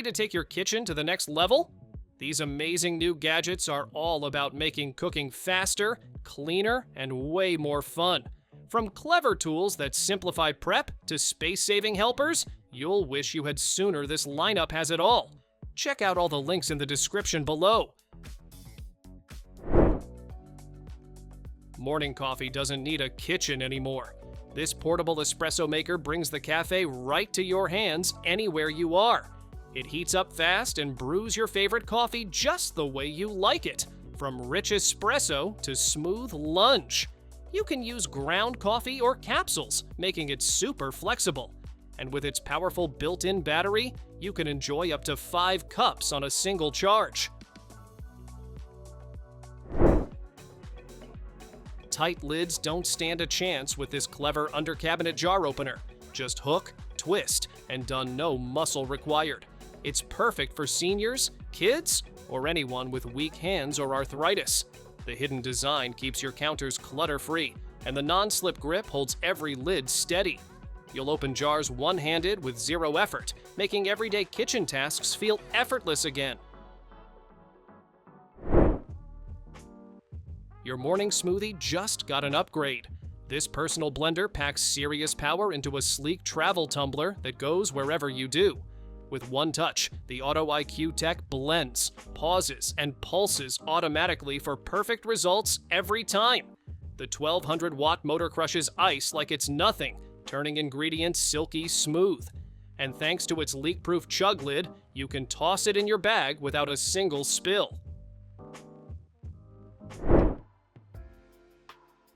Ready to take your kitchen to the next level? These amazing new gadgets are all about making cooking faster, cleaner, and way more fun. From clever tools that simplify prep to space-saving helpers, you'll wish you had sooner. This lineup has it all. Check out all the links in the description below. Morning coffee doesn't need a kitchen anymore. This portable espresso maker brings the cafe right to your hands anywhere you are. It heats up fast and brews your favorite coffee just the way you like it, from rich espresso to smooth lunge. You can use ground coffee or capsules, making it super flexible. And with its powerful built-in battery, you can enjoy up to 5 cups on a single charge. Tight lids don't stand a chance with this clever under-cabinet jar opener. Just hook, twist, and done, no muscle required. It's perfect for seniors, kids, or anyone with weak hands or arthritis. The hidden design keeps your counters clutter-free, and the non-slip grip holds every lid steady. You'll open jars one-handed with zero effort, making everyday kitchen tasks feel effortless again. Your morning smoothie just got an upgrade. This personal blender packs serious power into a sleek travel tumbler that goes wherever you do. With one touch, the Auto IQ tech blends, pauses, and pulses automatically for perfect results every time. The 1200-watt motor crushes ice like it's nothing, turning ingredients silky smooth. And thanks to its leak-proof chug lid, you can toss it in your bag without a single spill.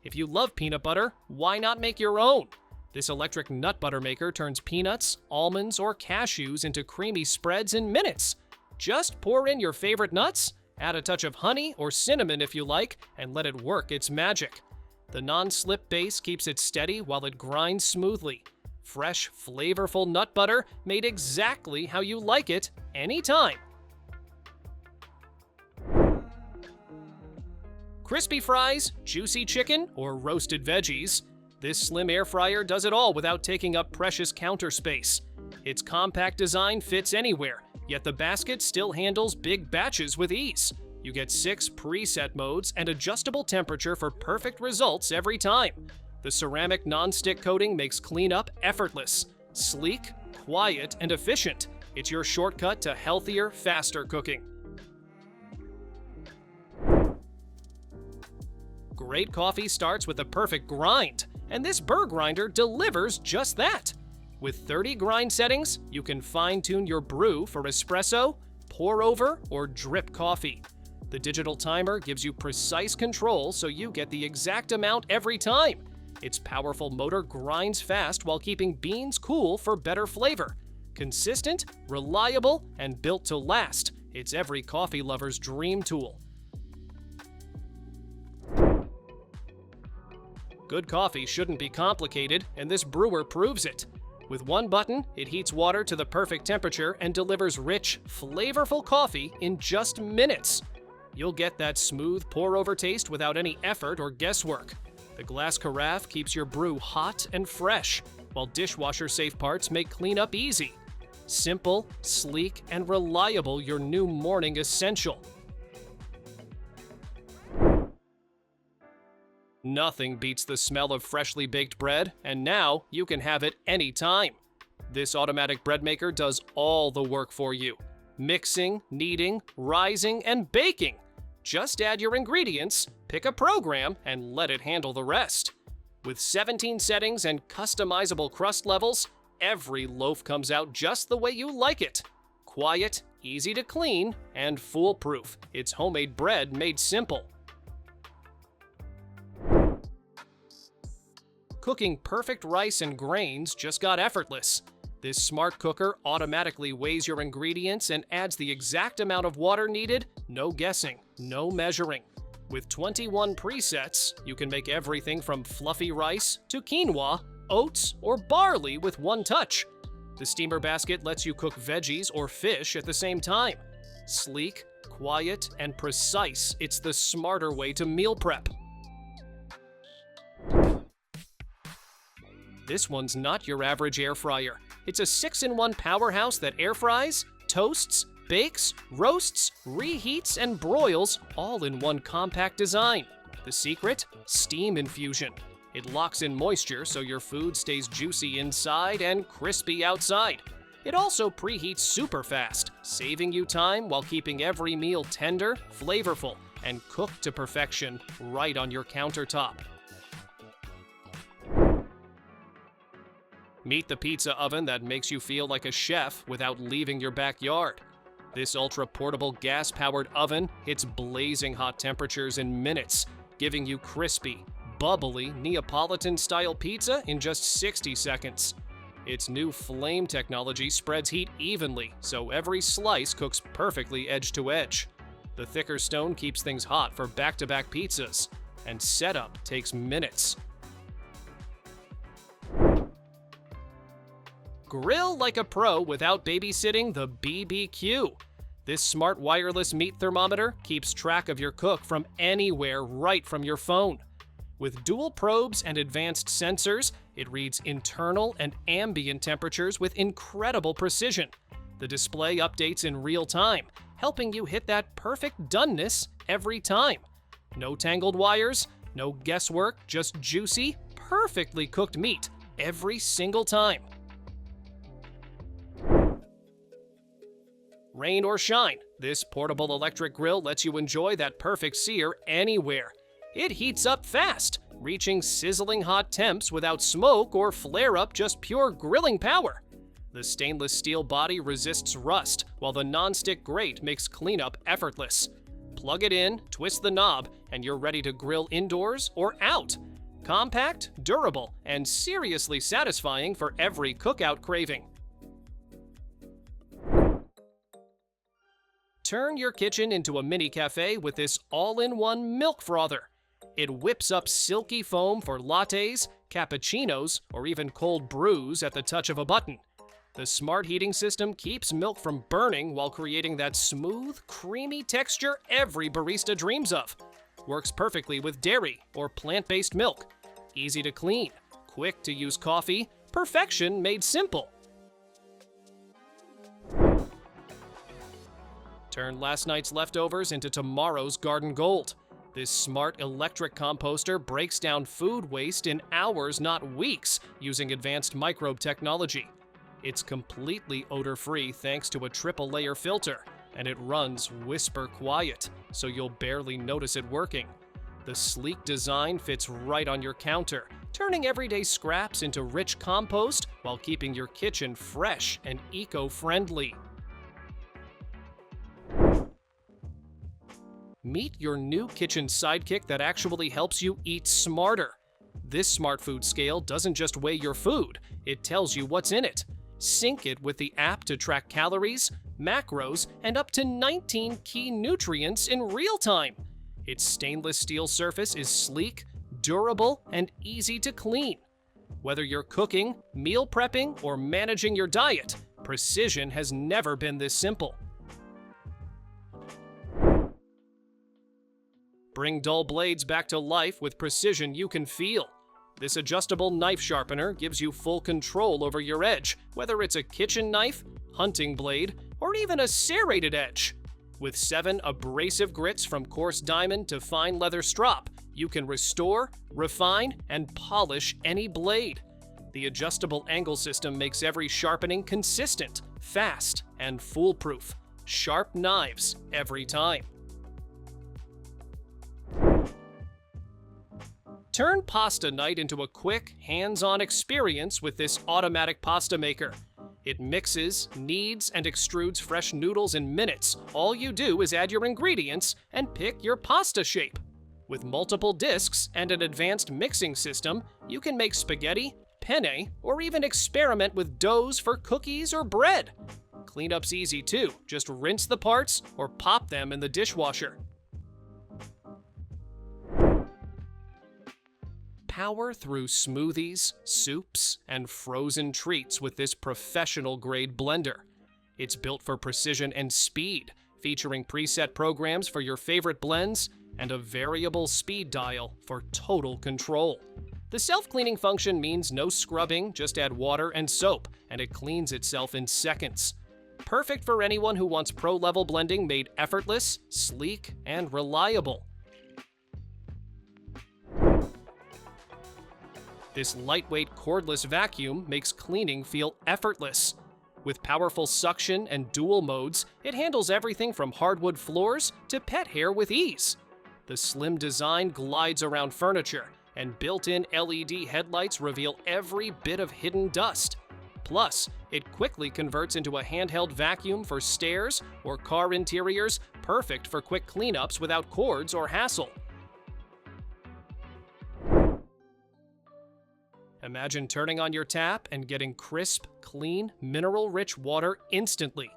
If you love peanut butter, why not make your own? This electric nut butter maker turns peanuts, almonds, or cashews into creamy spreads in minutes. Just pour in your favorite nuts, add a touch of honey or cinnamon if you like, and let it work its magic. The non-slip base keeps it steady while it grinds smoothly. Fresh, flavorful nut butter made exactly how you like it, anytime. Crispy fries, juicy chicken, or roasted veggies. This slim air fryer does it all without taking up precious counter space. Its compact design fits anywhere, yet the basket still handles big batches with ease. You get 6 preset modes and adjustable temperature for perfect results every time. The ceramic non-stick coating makes cleanup effortless. Sleek, quiet, and efficient. It's your shortcut to healthier, faster cooking. Great coffee starts with the perfect grind, and this burr grinder delivers just that. With 30 grind settings, you can fine-tune your brew for espresso, pour-over, or drip coffee. The digital timer gives you precise control so you get the exact amount every time. Its powerful motor grinds fast while keeping beans cool for better flavor. Consistent, reliable, and built to last, it's every coffee lover's dream tool. Good coffee shouldn't be complicated, and this brewer proves it. With one button, it heats water to the perfect temperature and delivers rich, flavorful coffee in just minutes. You'll get that smooth pour-over taste without any effort or guesswork. The glass carafe keeps your brew hot and fresh, while dishwasher-safe parts make cleanup easy. Simple, sleek, and reliable, your new morning essential. Nothing beats the smell of freshly baked bread, and now you can have it anytime. This automatic bread maker does all the work for you. Mixing, kneading, rising, and baking. Just add your ingredients, pick a program, and let it handle the rest. With 17 settings and customizable crust levels, every loaf comes out just the way you like it. Quiet, easy to clean, and foolproof. It's homemade bread made simple. Cooking perfect rice and grains just got effortless. This smart cooker automatically weighs your ingredients and adds the exact amount of water needed, no guessing, no measuring. With 21 presets, you can make everything from fluffy rice to quinoa, oats, or barley with one touch. The steamer basket lets you cook veggies or fish at the same time. Sleek, quiet, and precise, it's the smarter way to meal prep. This one's not your average air fryer. It's a 6-in-1 powerhouse that air fries, toasts, bakes, roasts, reheats, and broils all in one compact design. The secret? Steam infusion. It locks in moisture so your food stays juicy inside and crispy outside. It also preheats super fast, saving you time while keeping every meal tender, flavorful, and cooked to perfection right on your countertop. Meet the pizza oven that makes you feel like a chef without leaving your backyard. This ultra-portable gas-powered oven hits blazing hot temperatures in minutes, giving you crispy, bubbly Neapolitan-style pizza in just 60 seconds. Its new flame technology spreads heat evenly, so every slice cooks perfectly edge to edge. The thicker stone keeps things hot for back-to-back pizzas, and setup takes minutes. Grill like a pro without babysitting the BBQ. This smart wireless meat thermometer keeps track of your cook from anywhere right from your phone. With dual probes and advanced sensors, it reads internal and ambient temperatures with incredible precision. The display updates in real time, helping you hit that perfect doneness every time. No tangled wires, no guesswork, just juicy, perfectly cooked meat every single time. Rain or shine, this portable electric grill lets you enjoy that perfect sear anywhere. It heats up fast, reaching sizzling hot temps without smoke or flare-up, just pure grilling power. The stainless steel body resists rust, while the non-stick grate makes cleanup effortless. Plug it in, twist the knob, and you're ready to grill indoors or out. Compact, durable, and seriously satisfying for every cookout craving. Turn your kitchen into a mini cafe with this all-in-one milk frother. It whips up silky foam for lattes, cappuccinos, or even cold brews at the touch of a button. The smart heating system keeps milk from burning while creating that smooth, creamy texture every barista dreams of. Works perfectly with dairy or plant-based milk. Easy to clean, quick to use coffee, perfection made simple. Turn last night's leftovers into tomorrow's garden gold. This smart electric composter breaks down food waste in hours, not weeks, using advanced microbe technology. It's completely odor-free thanks to a triple-layer filter, and it runs whisper quiet, so you'll barely notice it working. The sleek design fits right on your counter, turning everyday scraps into rich compost while keeping your kitchen fresh and eco-friendly. Meet your new kitchen sidekick that actually helps you eat smarter. This smart food scale doesn't just weigh your food, it tells you what's in it. Sync it with the app to track calories, macros, and up to 19 key nutrients in real time. Its stainless steel surface is sleek, durable, and easy to clean. Whether you're cooking, meal prepping, or managing your diet, precision has never been this simple. Bring dull blades back to life with precision you can feel. This adjustable knife sharpener gives you full control over your edge, whether it's a kitchen knife, hunting blade, or even a serrated edge. With 7 abrasive grits from coarse diamond to fine leather strop, you can restore, refine, and polish any blade. The adjustable angle system makes every sharpening consistent, fast, and foolproof. Sharp knives every time. Turn pasta night into a quick, hands-on experience with this automatic pasta maker. It mixes, kneads, and extrudes fresh noodles in minutes. All you do is add your ingredients and pick your pasta shape. With multiple discs and an advanced mixing system, you can make spaghetti, penne, or even experiment with doughs for cookies or bread. Cleanup's easy too. Just rinse the parts or pop them in the dishwasher. Power through smoothies, soups, and frozen treats with this professional-grade blender. It's built for precision and speed, featuring preset programs for your favorite blends and a variable speed dial for total control. The self-cleaning function means no scrubbing, just add water and soap, and it cleans itself in seconds. perfect for anyone who wants pro-level blending made effortless, sleek, and reliable. This lightweight cordless vacuum makes cleaning feel effortless. With powerful suction and dual modes, it handles everything from hardwood floors to pet hair with ease. The slim design glides around furniture, and built-in LED headlights reveal every bit of hidden dust. Plus, it quickly converts into a handheld vacuum for stairs or car interiors, perfect for quick cleanups without cords or hassle. Imagine turning on your tap and getting crisp, clean, mineral-rich water instantly.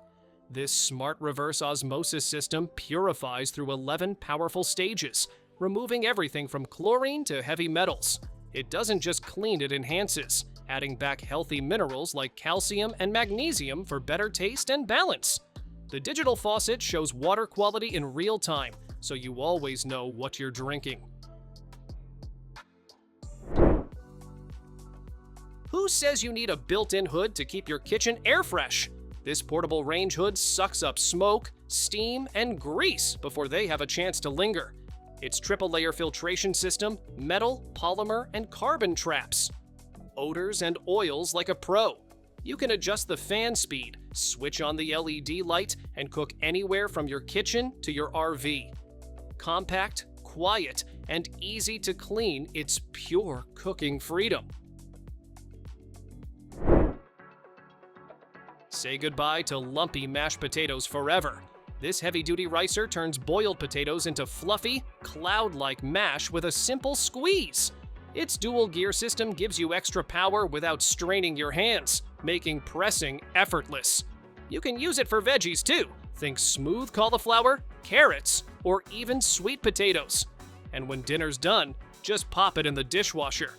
This smart reverse osmosis system purifies through 11 powerful stages, removing everything from chlorine to heavy metals. It doesn't just clean, it enhances, adding back healthy minerals like calcium and magnesium for better taste and balance. The digital faucet shows water quality in real time, so you always know what you're drinking. Who says you need a built-in hood to keep your kitchen air fresh? This portable range hood sucks up smoke, steam, and grease before they have a chance to linger. Its triple-layer filtration system, metal, polymer, and carbon traps. Odors and oils like a pro. You can adjust the fan speed, switch on the LED light, and cook anywhere from your kitchen to your RV. Compact, quiet, and easy to clean, it's pure cooking freedom. Say goodbye to lumpy mashed potatoes forever. This heavy-duty ricer turns boiled potatoes into fluffy, cloud-like mash with a simple squeeze. Its dual gear system gives you extra power without straining your hands, making pressing effortless. You can use it for veggies too. Think smooth cauliflower, carrots, or even sweet potatoes. And when dinner's done, just pop it in the dishwasher.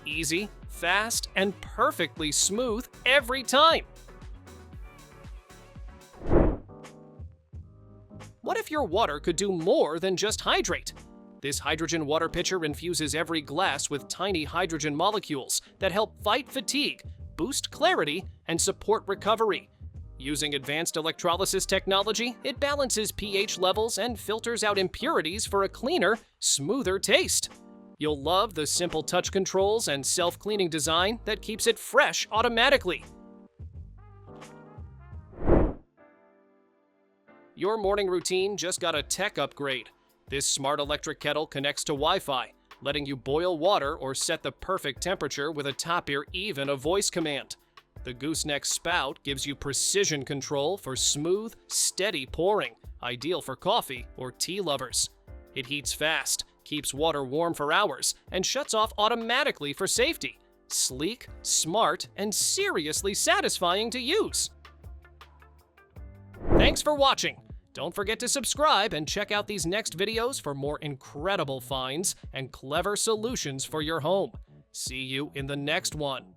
Easy, fast, and perfectly smooth every time. What if your water could do more than just hydrate? This hydrogen water pitcher infuses every glass with tiny hydrogen molecules that help fight fatigue, boost clarity, and support recovery. Using advanced electrolysis technology, it balances pH levels and filters out impurities for a cleaner, smoother taste. You'll love the simple touch controls and self-cleaning design that keeps it fresh automatically. Your morning routine just got a tech upgrade. This smart electric kettle connects to Wi-Fi, letting you boil water or set the perfect temperature with a top ear, even a voice command. The gooseneck spout gives you precision control for smooth, steady pouring, ideal for coffee or tea lovers. It heats fast, keeps water warm for hours, and shuts off automatically for safety. Sleek, smart, and seriously satisfying to use. Thanks for watching. Don't forget to subscribe and check out these next videos for more incredible finds and clever solutions for your home. See you in the next one.